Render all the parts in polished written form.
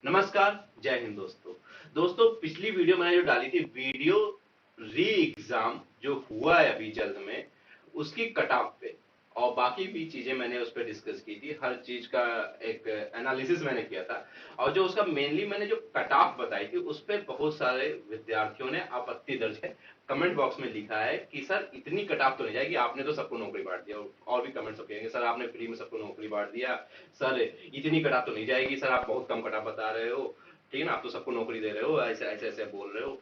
नमस्कार, जय हिंद दोस्तों। दोस्तों पिछली वीडियो मैंने जो डाली थी वीडियो री एग्जाम जो हुआ है अभी जल्द में उसकी कट ऑफ पे और बाकी भी चीजें मैंने उस पर डिस्कस की थी। हर चीज का एक एनालिसिस मैंने किया था और जो उसका मेनली मैंने जो कट ऑफ बताई थी उस पर बहुत सारे विद्यार्थियों ने आपत्ति दर्ज है। कमेंट बॉक्स में लिखा है कि सर इतनी कट ऑफ तो नहीं जाएगी, आपने तो सबको नौकरी बांट दिया। और भी कमेंट्स कहेंगे सर आपने फ्री में सबको नौकरी बांट दिया, सर इतनी कट ऑफ तो नहीं जाएगी, सर आप बहुत कम कट ऑफ बता रहे हो, ठीक है ना, आप तो सबको नौकरी दे रहे हो, ऐसे ऐसे ऐसे बोल रहे हो।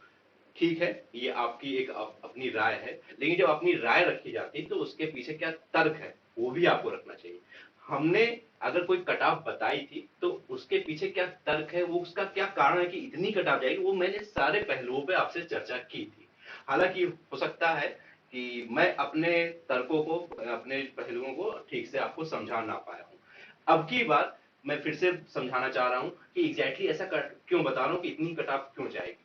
ठीक है, ये आपकी एक अपनी राय है, लेकिन जब अपनी राय रखी जाती है तो उसके पीछे क्या तर्क है वो भी आपको रखना चाहिए। हमने अगर कोई कट ऑफ बताई थी तो उसके पीछे क्या तर्क है, वो उसका क्या कारण है कि इतनी कट ऑफ जाएगी, वो मैंने सारे पहलुओं पे आपसे चर्चा की थी। हालांकि हो सकता है कि मैं अपने तर्कों को, अपने पहलुओं को ठीक से आपको समझा ना पाया हूं। अब की बार मैं फिर से समझाना चाह रहा हूं कि एग्जैक्टली ऐसा क्यों बता रहा हूं कि इतनी कट ऑफ क्यों जाएगी।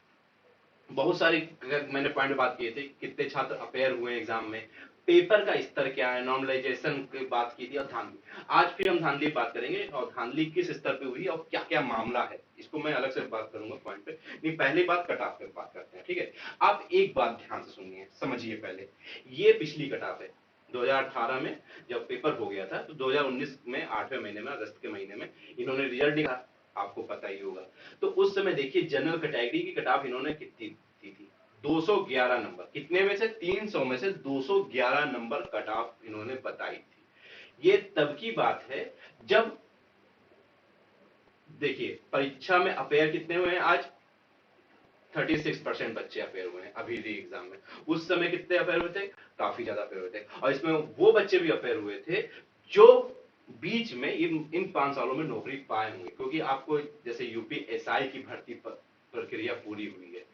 बहुत सारी मैंने पॉइंट बात किए थे, कितने छात्र अपेयर हुए एग्जाम में, पेपर का स्तर क्या है, नॉर्मलाइजेशन की बात की थी और धांधली। आज फिर हम धांधली की बात करेंगे और धांधली किस स्तर पे हुई और क्या क्या मामला है, इसको मैं अलग से बात करूंगा पॉइंट पे। नहीं, पहली बात कट ऑफ पे बात करते हैं, ठीक है। आप एक बात ध्यान से सुनिए, समझिए। पहले ये पिछली कट ऑफ है 2018 में जब पेपर हो गया था, तो 2019 में 8वें महीने में, अगस्त के महीने में इन्होंने रिजल्ट निकाला, आपको पता ही होगा। तो उस समय देखिए जनरल कैटेगरी की कट ऑफ इन्होंने कितनी दी थी, 211 नंबर। कितने में से? 300 में से 211 नंबर कट ऑफ इन्होंने बताई थी। ये तब की बात है जब, देखिए परीक्षा में अपेयर कितने हुए हैं आज? 36% बच्चे अपेयर हुए हैं अभी री एग्जाम में। उस समय कितने अपेयर हुए थे? काफी ज्यादा अपेयर हुए थे। और इसमें वो बच्चे भी अपेयर हुए थे जो बीच में इन 5 सालों में नौकरी पाए होंगे, क्योंकि आपको जैसे यूपीएसआई की भर्ती प्रक्रिया पूरी हुई है,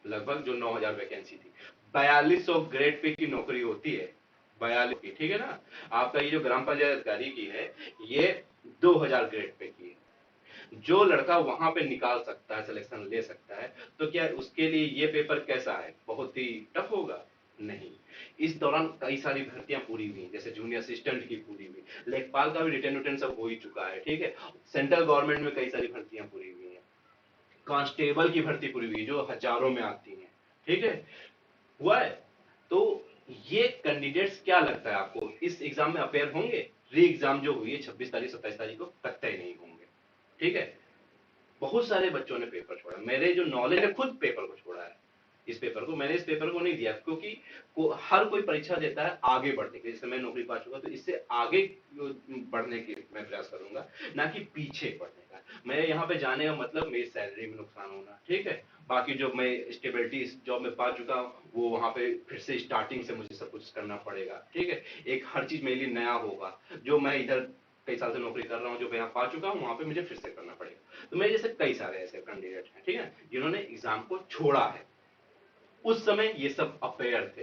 लगभग जो 9000 वैकेंसी थी, 4200 ग्रेड पे की नौकरी होती है, 42 की, ठीक है ना। आपका ये जो ग्राम पंचायत अधिकारी की है ये 2000 ग्रेड पे की है। जो लड़का वहां पे निकाल सकता है, सिलेक्शन ले सकता है, तो क्या उसके लिए ये पेपर कैसा है? बहुत ही टफ होगा? नहीं। इस दौरान कई सारी भर्तियां पूरी हुई, जैसे जूनियर असिस्टेंट की पूरी हुई, लेखपाल का भी रिटर्न रिटर्न सब हो ही चुका है, ठीक है। सेंट्रल गवर्नमेंट में कई सारी भर्तियां पूरी हुई हैं, कांस्टेबल की भर्ती पूरी हुई जो हजारों में आती है, ठीक है, हुआ है। तो ये कैंडिडेट्स क्या लगता है आपको इस एग्जाम में अपेयर होंगे? री एग्जाम जो हुई है 26 तारीख 27 तारीख को, कतई नहीं होंगे, ठीक है। बहुत सारे बच्चों ने पेपर छोड़ा, मेरे जो नॉलेज है खुद पेपर को छोड़ा है। इस पेपर को मैंने, इस पेपर को नहीं दिया क्योंकि हर कोई परीक्षा देता है आगे बढ़ने के, जैसे मैं नौकरी पा चुका तो इससे आगे बढ़ने की मैं प्रयास करूंगा, ना कि पीछे बढ़ने का। मैं यहाँ पे जाने का मतलब मेरी सैलरी में नुकसान होना, ठीक है। बाकी जो मैं स्टेबिलिटी जॉब में पा चुका हूँ वो वहां पे फिर से स्टार्टिंग से मुझे सब कुछ करना पड़ेगा, ठीक है। एक हर चीज मेरे लिए नया होगा, जो मैं इधर कई साल से नौकरी कर रहा हूँ, जो मैं यहाँ पा चुका हूँ वहां पे मुझे फिर से करना पड़ेगा। तो मेरे जैसे कई सारे ऐसे कैंडिडेट हैं, ठीक है, जिन्होंने एग्जाम को छोड़ा है। उस समय ये सब अपेयर थे।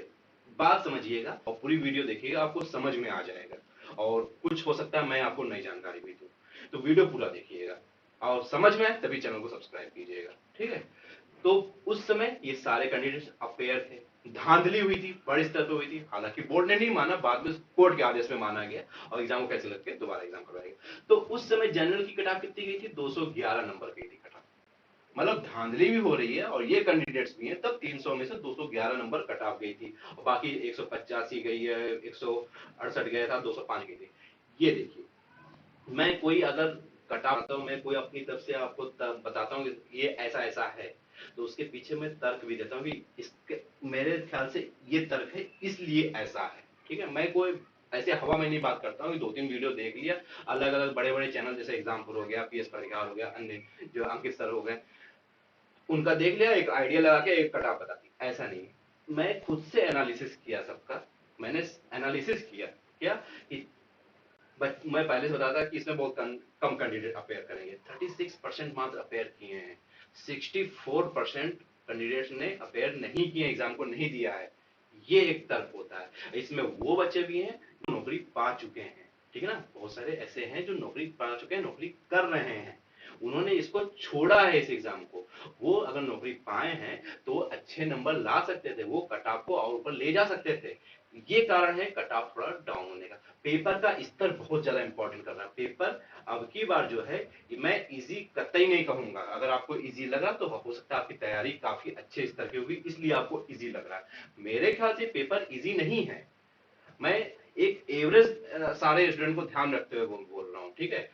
बात समझिएगा और पूरी वीडियो देखिएगा, आपको समझ में आ जाएगा। और कुछ हो सकता है मैं आपको नई जानकारी भी दूं, तो वीडियो पूरा देखिएगा और समझ में आए तभी चैनल को सब्सक्राइब कीजिएगा, ठीक है। तो उस समय ये सारे कैंडिडेट्स अपेयर थे, धांधली हुई थी, बड़े स्तर पर हुई थी। हालांकि बोर्ड ने नहीं माना, बाद में कोर्ट के आदेश में माना गया और एग्जाम को कैसे लग के दोबारा एग्जाम करवाया गया। तो उस समय जनरल की कटाव कितनी गई थी? 211 नंबर गई थी कटाव। मतलब धांधली भी हो रही है और ये कैंडिडेट्स भी हैं, तब 300 में से 211 नंबर कट ऑफ गई थी और बाकी 185 गई है, 168 गया था, 205 गई थी। ये देखिए, मैं कोई अगर कट ऑफ तो मैं कोई अपनी तरफ से आपको बताता हूँ कि ये ऐसा ऐसा है, तो उसके पीछे मैं तर्क भी देता हूँ कि इसके मेरे ख्याल से ये तर्क है इसलिए ऐसा है, ठीक है। मैं कोई ऐसे हवा में नहीं बात करता हूँ, 2-3 वीडियो देख लिया, अलग अलग बड़े बड़े चैनल जैसे एग्जाम्पल हो गया, पीएस परिहार हो गया, अन्य जो अंकित सर हो गए, उनका देख लिया, एक आइडिया लगा के एक कट ऑफ बता दी, ऐसा नहीं है। मैं खुद से एनालिसिस किया सबका, मैंने एनालिसिस किया क्या कि मैं पहले से बताया था कि इसमें बहुत कम कैंडिडेट अपेयर करेंगे, 36% मात्र अपेयर किए हैं, 64% कैंडिडेट्स ने अपेयर नहीं किए, एग्जाम को नहीं दिया है। ये एक तर्क होता है। इसमें वो बच्चे भी हैं जो नौकरी पा चुके हैं, ठीक है ना, बहुत सारे ऐसे हैं जो नौकरी पा चुके हैं, नौकरी कर रहे हैं, उन्होंने इसको छोड़ा है इस एग्जाम को। वो अगर नौकरी पाए हैं तो अच्छे नंबर ला सकते थे, वो कट ऑफ को और ऊपर ले जा सकते थे, ये कारण है कट ऑफ थोड़ा डाउन होने का। पेपर का स्तर बहुत ज्यादा इंपॉर्टेंट कर रहा है पेपर। अब की बार जो है मैं इजी कतई नहीं कहूंगा, अगर आपको इजी लगा तो हो सकता है आपकी तैयारी काफी अच्छे स्तर की होगी इसलिए आपको इजी लग रहा है। मेरे ख्याल से पेपर इजी नहीं है। मैं एक एवरेज सारे स्टूडेंट को ध्यान रखते हुए बोल रहा हूँ, ठीक है।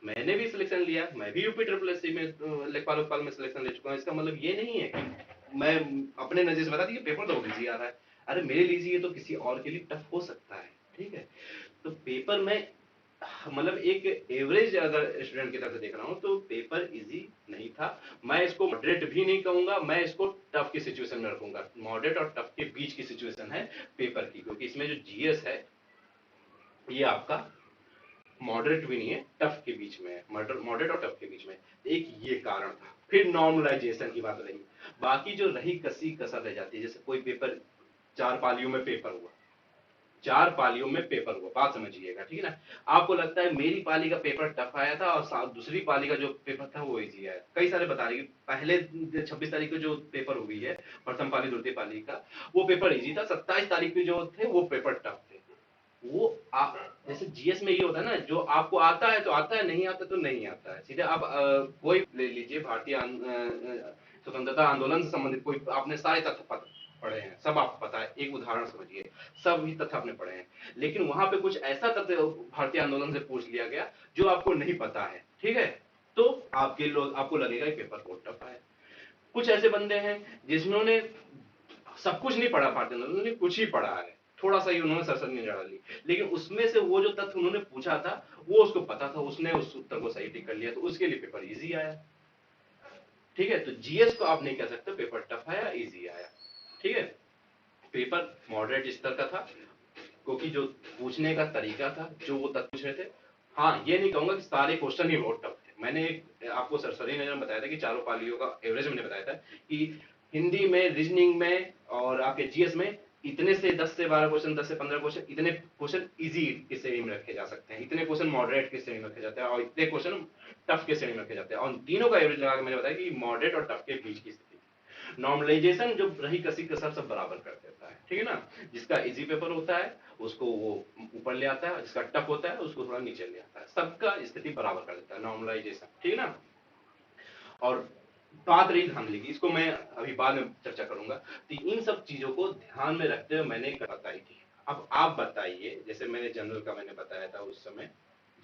मैंने भी सिलेक्शन लिया, मैं भी यूपी ट्रिपल एससी में लेखपाल में सिलेक्शन ले चुका हूँ। इसका मतलब ये नहीं है कि मैं अपने नजर से बता दी पेपर तो इजी आ रहा है। अरे मेरे लिए इजी है तो किसी और के लिए टफ हो सकता है, ठीक है। तो पेपर में मतलब एक एवरेज अगर स्टूडेंट की तरफ से देख रहा हूं तो पेपर इजी नहीं था। मैं इसको मॉडरेट भी नहीं कहूंगा, मैं इसको टफ की सिचुएशन में रखूंगा। मॉडरेट और टफ के बीच की सिचुएशन है पेपर की, क्योंकि इसमें जो जीएस है ये आपका मॉडरेट भी नहीं है, टफ के बीच में है। मॉडरेट और टफ के बीच में एक ये कारण था। फिर नॉर्मलाइजेशन की बात रही, बाकी जो रही कसी कसर रह जाती है। जैसे कोई पेपर 4 पालियों में पेपर हुआ, 4 पालियों में पेपर हुआ, बात समझिएगा, ठीक है ना। आपको लगता है मेरी पाली का पेपर टफ आया था और दूसरी पाली का जो पेपर था वो इजी आया। कई सारे बता रहे पहले 26 तारीख को जो पेपर हुई है प्रथम पाली द्वितीय पाली का, वो पेपर इजी था। 27 तारीख को जो थे वो पेपर टफ थे। वो आप जैसे जीएस में ये होता है ना, जो आपको आता है तो आता है, नहीं आता तो नहीं आता है। सीधे आप कोई ले लीजिए भारतीय स्वतंत्रता आंदोलन से संबंधित कोई, आपने सारे तथ्य पढ़े हैं, सब आपको पता है। एक उदाहरण समझिए, सभी तथ्य आपने पढ़े हैं, लेकिन वहां पे कुछ ऐसा तथ्य भारतीय आंदोलन से पूछ लिया गया जो आपको नहीं पता है, ठीक है। तो आपको लगेगा कि पेपर बहुत टफ है। कुछ ऐसे बंदे हैं जिन्होंने सब कुछ नहीं पढ़ा भारतीय आंदोलन, उन्होंने कुछ ही पढ़ा है, थोड़ा सा ही उन्होंने सरसरी निगाह डाली, लेकिन उसमें से वो जो तथ्य उन्होंने पूछा था वो उसको पता था, उसने उस उत्तर को सही टिक कर लिया, तो उसके लिए पेपर इजी आया, ठीक है। तो जीएस को आप नहीं कह सकते पेपर टफ आया इजी आया, ठीक है। पेपर मॉडरेट स्तर का था क्योंकि जो पूछने का तरीका था, जो वो तथ्य पूछ रहे थे। हाँ, ये नहीं कहूंगा कि सारे क्वेश्चन ही बहुत टफ थे। मैंने आपको सरसरी नजर में बताया था कि चारों पालियों का एवरेज मैंने बताया था कि हिंदी में, रीजनिंग में और आपके जीएस में इतने से 10 से 12 क्वेश्चन, 10 से 15 क्वेश्चन, इतने क्वेश्चन इजी की श्रेणी में रखे जा सकते हैं, इतने क्वेश्चन मॉडरेट की श्रेणी में रखे जाते हैं और इतने क्वेश्चन टफ के श्रेणी में रखे जाते हैं। और तीनों का एवरेज लगा के मैंने बताया कि मॉडरेट और टफ के बीच की स्थिति। नॉर्मलाइजेशन जो रही कसी कसर सब बराबर कर देता है, ठीक है ना। जिसका इजी पेपर होता है उसको वो ऊपर ले आता है, जिसका टफ होता है उसको थोड़ा नीचे ले आता है, सबका स्थिति बराबर कर देता है नॉर्मलाइजेशन, ठीक है ना। और बात रही धांधली की, इसको मैं अभी बाद में चर्चा करूंगा। तो इन सब चीजों को ध्यान में रखते हुए मैंने बताई थी। अब आप बताइए, जैसे मैंने जनरल का मैंने बताया था उस समय,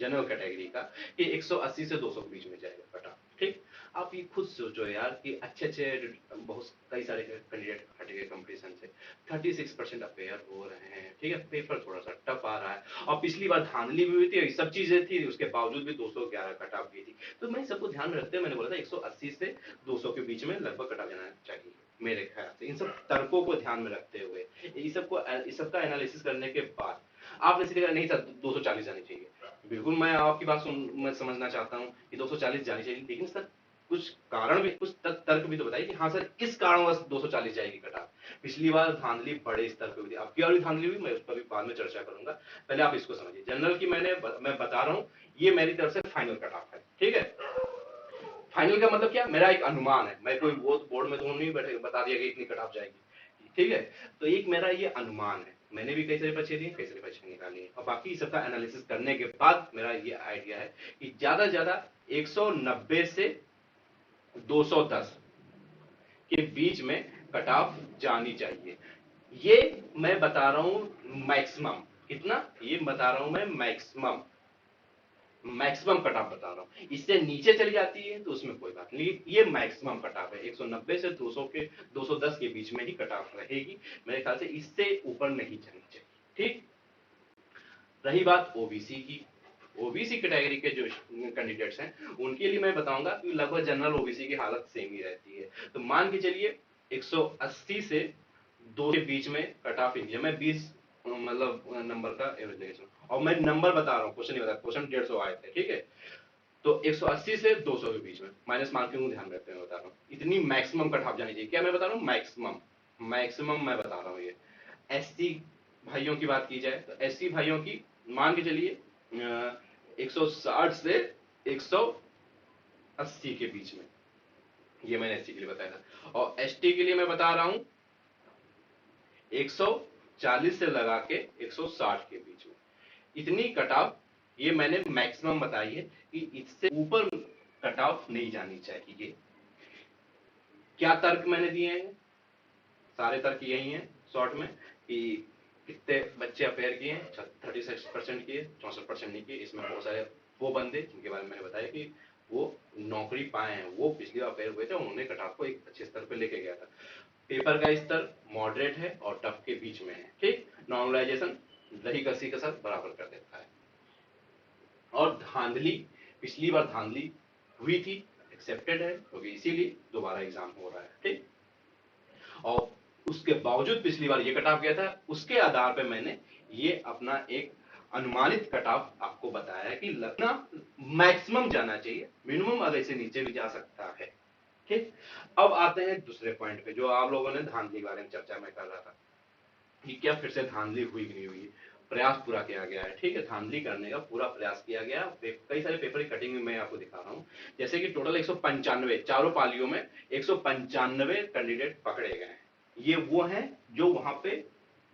जनरल कैटेगरी का कि 180 से 200 के बीच में जाएगा कट ऑफ, ठीक। आप ये खुद सोचो यार कि अच्छे अच्छे बहुत कई सारे कैंडिडेट हट गए कंपटीशन से, 36% अपेयर हो रहे हैं, ठीक है। पेपर थोड़ा सा टफ आ रहा है और पिछली बार धांधली भी हुई थी, सब चीजें थी, उसके बावजूद भी 211 कट ऑफ गई थी। तो मैं सबको ध्यान में रखते हुए मैंने बोला था 180 से 200 के बीच में लगभग कट ऑफ जाना चाहिए मेरे ख्याल से। इन सब तर्कों को ध्यान में रखते हुए, इस सबका एनालिसिस करने के बाद आपने सीधे कहा नहीं सर 240 जानी चाहिए। बिल्कुल मैं आपकी बात मैं समझना चाहता हूँ कि 240 जानी चाहिए, लेकिन सर कुछ कारण भी, कुछ तर्क भी तो बताइए कि हाँ सर इस कारणवश 240 जाएगी कट ऑफ। पिछली बार धांधली बड़े स्तर पे हुई थी, अब की बार धांधली हुई, मैं उस पर भी बाद में चर्चा करूंगा। पहले आप इसको समझिए, जनरल की मैं बता रहा हूँ, ये मेरी तरफ से फाइनल कट ऑफ है, ठीक है। फाइनल का मतलब क्या, मेरा एक अनुमान है, मैं कोई वो बोर्ड में तो नहीं बैठे बता दिया कि इतनी कट ऑफ जाएगी, ठीक है। तो एक मेरा ये अनुमान है, मैंने भी कई सारे पर्चे दिए, कई सारे पर्चे निकाले हैं, और बाकी सबका एनालिसिस करने के बाद मेरा ये आइडिया है कि ज्यादा ज्यादा 190 से 210 के बीच में कट ऑफ जानी चाहिए। ये मैं बता रहा हूं मैक्सिमम, कितना ये बता रहा हूं मैं मैक्सिमम, मैक्सिमम कट ऑफ बता रहा हूं। इससे नीचे चली जाती है तो उसमें कोई बात नहीं, ये मैक्सिमम कट ऑफ है। 190 से 200 के 210 के बीच में ही कट ऑफ रहेगी मेरे ख्याल से, इससे ऊपर नहीं जानी चाहिए, ठीक। रही बात ओबीसी की, ओबीसी कैटेगरी के जो कैंडिडेट्स हैं उनके लिए मैं बताऊंगा कि लगभग जनरल ओबीसी की हालत सेम ही रहती है। तो मान के चलिए 180 से 2 के बीच में कट ऑफ इंडिया में 20 मतलब नंबर का एवरेज लेगा, और मैं नंबर बता रहा हूँ, क्वेश्चन नहीं बता, क्वेश्चन 150 आए थे, ठीक है। तो 180 से 200 के बीच में, माइनस मार्किंग को ध्यान रखते हुए बता रहा हूँ, इतनी मैक्सिमम कट ऑफ जानी चाहिए। क्या मैं बता रहा हूँ, मैक्सिमम, मैक्सिमम मैं बता रहा हूँ ये। एससी भाइयों की बात की जाए तो एससी भाइयों की मान के चलिए 160 से 180 के बीच में, ये मैंने एससी के लिए बताया था। और एसटी के लिए मैं बता रहा हूं 100 40 से लगा के 160 के बीच में, इतनी कट ऑफ ये मैंने मैक्सिमम बताई है कि इससे ऊपर कट ऑफ नहीं जानी चाहिए। क्या तर्क मैंने दिए हैं? सारे तर्क यही हैं शॉर्ट में कि कितने बच्चे अफेयर किए हैं, 36% किए, 64% नहीं किए। इसमें बहुत सारे वो बंदे जिनके बारे में मैंने बताया कि वो नौकरी पाए हैं, वो पिछली बार अफेयर हुए थे, उन्होंने कट ऑफ को एक अच्छे स्तर पे लेके गया था। पेपर का स्तर मॉडरेट है और टफ के बीच में है, ठीक। नॉर्मलाइजेशन दही कसी के साथ बराबर कर देता है। और धांधली, पिछली बार धांधली हुई थी, एक्सेप्टेड है, क्योंकि इसीलिए दोबारा एग्जाम हो रहा है, ठीक। और उसके बावजूद पिछली बार ये कट ऑफ गया था, उसके आधार पे मैंने ये अपना एक अनुमानित कट ऑफ आपको बताया है कि लगना मैक्सिमम जाना चाहिए, मिनिमम अगर इसे नीचे भी जा सकता है, ठीक। अब आते हैं दूसरे पॉइंट पे, जो आप लोगों ने धांधली के बारे में चर्चा में कर रहा था कि क्या फिर से धांधली हुई कि नहीं हुई। प्रयास पूरा किया गया है, ठीक है, धांधली करने का पूरा प्रयास किया गया। कई सारे पेपर की कटिंग में मैं आपको दिखा रहा हूं, जैसे कि टोटल 195 चारों पालियों में 195 कैंडिडेट पकड़े गए हैं। ये वो हैं जो वहां पे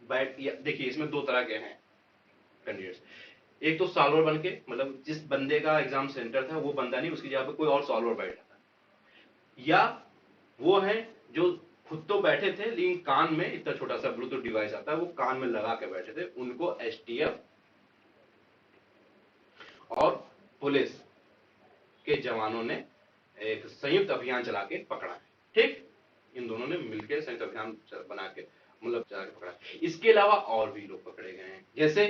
बैठ, देखिए इसमें दो तरह के हैं कैंडिडेट्स। एक तो सॉल्वर बन के, मतलब जिस बंदे का एग्जाम सेंटर था वो बंदा नहीं, उसकी जगह पे कोई और सॉल्वर बैठा था, या वो है जो खुद तो बैठे थे लेकिन कान में इतना छोटा सा ब्लूटूथ डिवाइस आता है, वो कान में लगा के बैठे थे, उनको एसटीएफ और पुलिस के जवानों ने एक संयुक्त अभियान चला के पकड़ा है, ठीक। इन दोनों ने मिलकर संयुक्त अभियान बना के, मतलब चला के पकड़ा। इसके अलावा और भी लोग पकड़े गए हैं, जैसे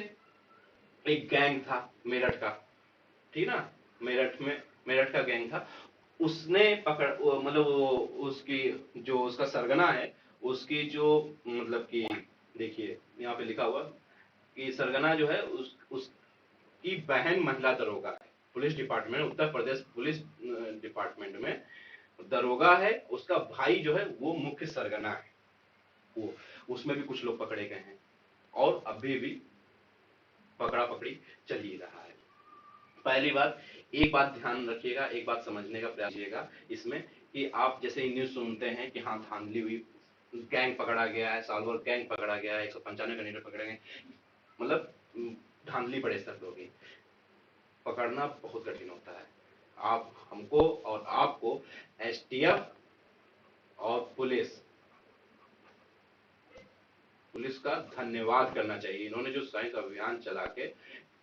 एक गैंग था मेरठ का, ठीक ना, मेरठ का गैंग था, उसने पकड़, मतलब उसकी जो उसका सरगना है, उसकी जो, मतलब कि देखिए यहाँ पे लिखा हुआ कि सरगना जो है उसकी बहन महिला दरोगा है, police department, Uttar Pradesh police department में दरोगा है, उसका भाई जो है वो मुख्य सरगना है, वो, उसमें भी कुछ लोग पकड़े गए हैं और अभी भी पकड़ा पकड़ी चल ही रहा है। पहली बात, एक बात ध्यान रखिएगा, एक बात समझने का प्रयास कीजिएगा इसमें, कि आप जैसे न्यूज सुनते हैं कि हाँ धांधली हुई, गैंग पकड़ा गया है, सालवर गैंग पकड़ा गया है, 195 कैंडिडेट पकड़े गए, मतलब धांधली बड़े स्तर पर होगी। पकड़ना बहुत कठिन होता है। आप हमको और आपको एसटीएफ और पुलिस का धन्यवाद करना चाहिए, इन्होंने जो संयुक्त अभियान चला के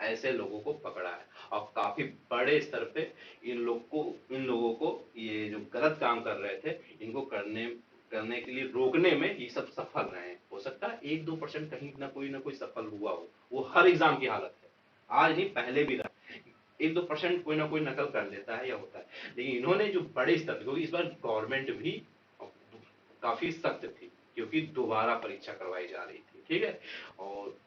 ऐसे लोगों को पकड़ा है और काफी बड़े स्तर पे इन लोगों को ये जो गलत काम कर रहे थे इनको करने के लिए रोकने में ये सब सफल रहे हैं। हो सकता है 1-2% कहीं ना कोई सफल हुआ हो, वो हर एग्जाम की हालत है, आज नहीं पहले भी रहा, 1-2% कोई ना कोई नकल कर लेता है या होता है, लेकिन इन्होंने जो बड़े स्तर, क्योंकि इस बार गवर्नमेंट भी काफी सख्त थी, क्योंकि दोबारा परीक्षा करवाई जा रही थी, ठीक है। और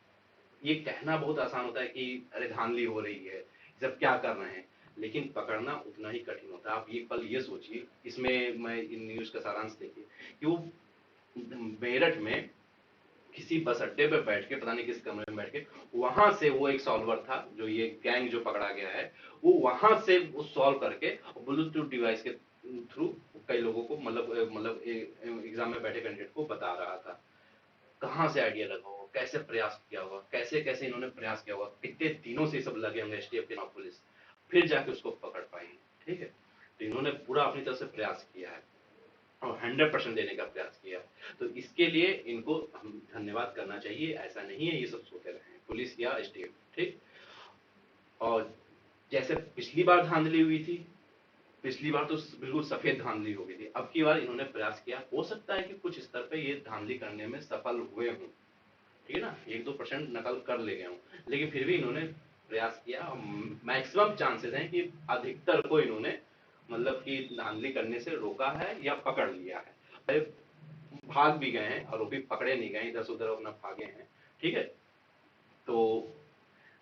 ये कहना बहुत आसान होता है कि अरे धांधली हो रही है, जब क्या कर रहे हैं, लेकिन पकड़ना उतना ही कठिन होता है। आप ये पल ये सोचिए, इसमें मैं इन न्यूज का सारांश देखिए कि वो मेरठ में किसी बस अड्डे पे बैठ के, पता नहीं किस कमरे में बैठ के, वहां से वो एक सॉल्वर था, जो ये गैंग जो पकड़ा गया है, वो वहां से वो सॉल्व करके ब्लूटूथ डिवाइस के थ्रू कई लोगों को, मतलब एग्जाम में बैठे कैंडिडेट को बता रहा था। कहाँ से आइडिया लगा होगा, कैसे प्रयास किया होगा, कैसे कैसे इन्होंने प्रयास किया होगा, कितने दिनों से सब लगे होंगे एसटीएफ के नाम पुलिस, फिर जाके उसको पकड़ पाई, ठीक है। तो इन्होंने पूरा अपनी तरफ से प्रयास किया है और 100% देने का प्रयास किया, तो इसके लिए इनको हम धन्यवाद करना चाहिए। ऐसा नहीं है ये सब सोते रहे पुलिस या एसटीएफ, ठीक। और जैसे पिछली बार धांधली हुई थी, पिछली बार तो बिल्कुल सफेद धांधली हो गई थी, अब की बार इन्होंने प्रयास किया, हो सकता है कि कुछ स्तर पे ये धांधली करने में सफल हुए हों, ठीक है ना, 1-2% नकल कर ले गए हों, लेकिन फिर भी इन्होंने प्रयास किया। मैक्सिमम चांसेस हैं कि अधिकतर को इन्होंने, मतलब कि धांधली करने से रोका है या पकड़ लिया है। अरे भाग भी गए हैं, आरोपी पकड़े नहीं गए, इधर से उधर अपना भागे हैं, ठीक है। तो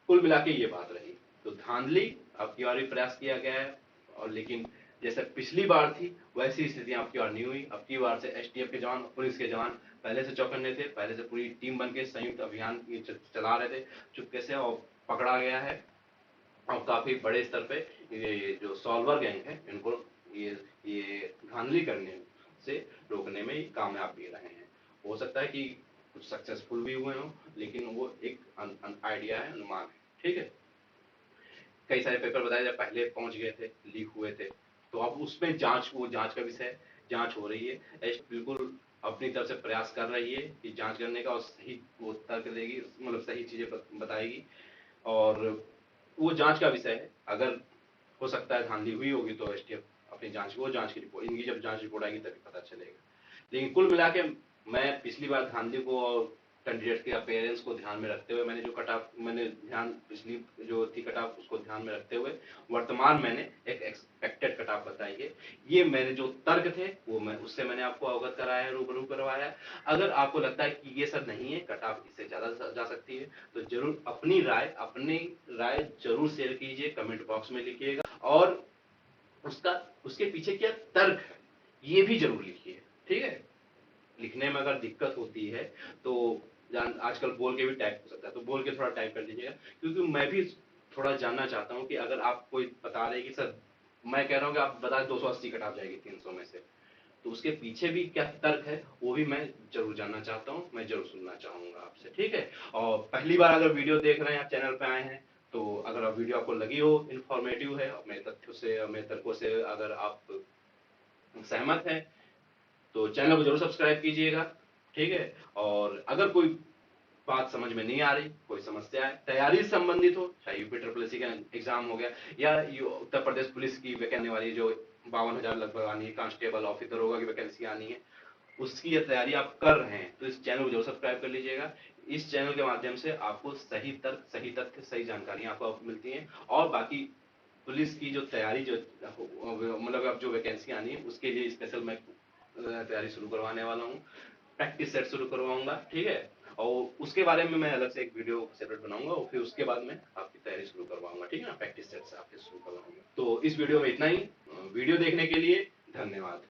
कुल मिला के ये बात रही, तो धांधली अब की बार भी प्रयास किया गया है, और लेकिन जैसे पिछली बार थी वैसी स्थितियां अब की बार नहीं हुई। अब की बार से एसटीएफ के जवान, पुलिस के जवान पहले से चौकन्ने थे, पहले से पूरी टीम बन के संयुक्त अभियान चला रहे थे चुपके से, और पकड़ा गया है। और काफी बड़े स्तर पे ये जो सॉल्वर गैंग है इनको ये धांधली करने से रोकने में कामयाब भी रहे हैं। हो सकता है कि कुछ सक्सेसफुल भी हुए हों, लेकिन वो एक आइडिया है, अनुमान है, ठीक है। कई सारे पेपर बताए जब पहले पहुंच गए थे, लीक हुए थे, तो अब उसमें जांच, वो जांच का विषय है, जांच हो रही है। एच बिल्कुल अपनी तरफ से प्रयास कर रही है कि जांच करने का, और सही वो तर्क देगी, मतलब सही चीजें बताएगी, और वो जांच का विषय है। अगर हो सकता है धांधली हुई होगी तो एसटीएफ अपनी जांच, वो जांच की रिपोर्ट, इनकी जब जांच रिपोर्ट आएगी तभी पता चलेगा। लेकिन कुल मिला के मैं पिछली बार धांधली को और कैंडिडेट के अपेयरेंस को ध्यान में रखते हुए मैंने जो कट ऑफ, मैंने ध्यान पिछली जो थी कट ऑफ उसको ध्यान में रखते हुए वर्तमान मैंने एक एक्सपेक्टेड कट ऑफ बताई है। ये मेरे जो तर्क थे वो मैं उससे मैंने आपको अवगत कराया है, रूबरू करवाया है। अगर आपको लगता है कि ये सब नहीं है, कट ऑफ इससे ज्यादा जा सकती है, तो जरूर अपनी राय जरूर शेयर कीजिए, कमेंट बॉक्स में लिखिएगा, और उसका उसके पीछे क्या तर्क है ये भी जरूर लिखिए, ठीक है। लिखने में अगर दिक्कत होती है तो आजकल बोल के भी टाइप हो सकता है, तो बोल के थोड़ा टाइप कर दीजिएगा, क्योंकि मैं भी थोड़ा जानना चाहता हूँ कि अगर आप कोई बता रहे कि सर, मैं कह रहा हूँ कि आप बता 280 कट ऑफ जाएगी 300 में से, तो उसके पीछे भी क्या तर्क है वो भी मैं जरूर जानना चाहता हूँ, मैं जरूर सुनना चाहूंगा आपसे, ठीक है। और पहली बार अगर वीडियो देख रहे हैं, आप चैनल पे आए हैं, तो अगर आप वीडियो आपको लगी हो, इंफॉर्मेटिव है, और मेरे तथ्यों से और मेरे तर्कों से अगर आप सहमत हैं, तो चैनल को जरूर सब्सक्राइब कीजिएगा, ठीक है। और अगर कोई बात समझ में नहीं आ रही, कोई समस्या है, तैयारी से संबंधित हो, चाहे यूपी ट्रिपल एससी का एग्जाम हो गया, या उत्तर प्रदेश पुलिस की वैकेंसी वाली जो 52,000 लगभग आनी है, कांस्टेबल ऑफिसर होगा की वैकेंसी आनी है, उसकी ये तैयारी आप कर रहे हैं, तो इस चैनल को जरूर सब्सक्राइब कर लीजिएगा। इस चैनल के माध्यम से आपको सही तर्क, सही तथ्य, सही जानकारी आपको मिलती है, और बाकी पुलिस की जो तैयारी, जो मतलब अब जो वैकेंसी आनी है उसके लिए स्पेशल मैं तैयारी शुरू करवाने वाला हूँ, प्रैक्टिस सेट शुरू करवाऊंगा, ठीक है। और उसके बारे में मैं अलग से एक वीडियो सेपरेट बनाऊंगा, और फिर उसके बाद में आपकी तैयारी शुरू करवाऊंगा, ठीक है ना, प्रैक्टिस सेट से आपके शुरू करवाऊंगा। तो इस वीडियो में इतना ही। वीडियो देखने के लिए धन्यवाद।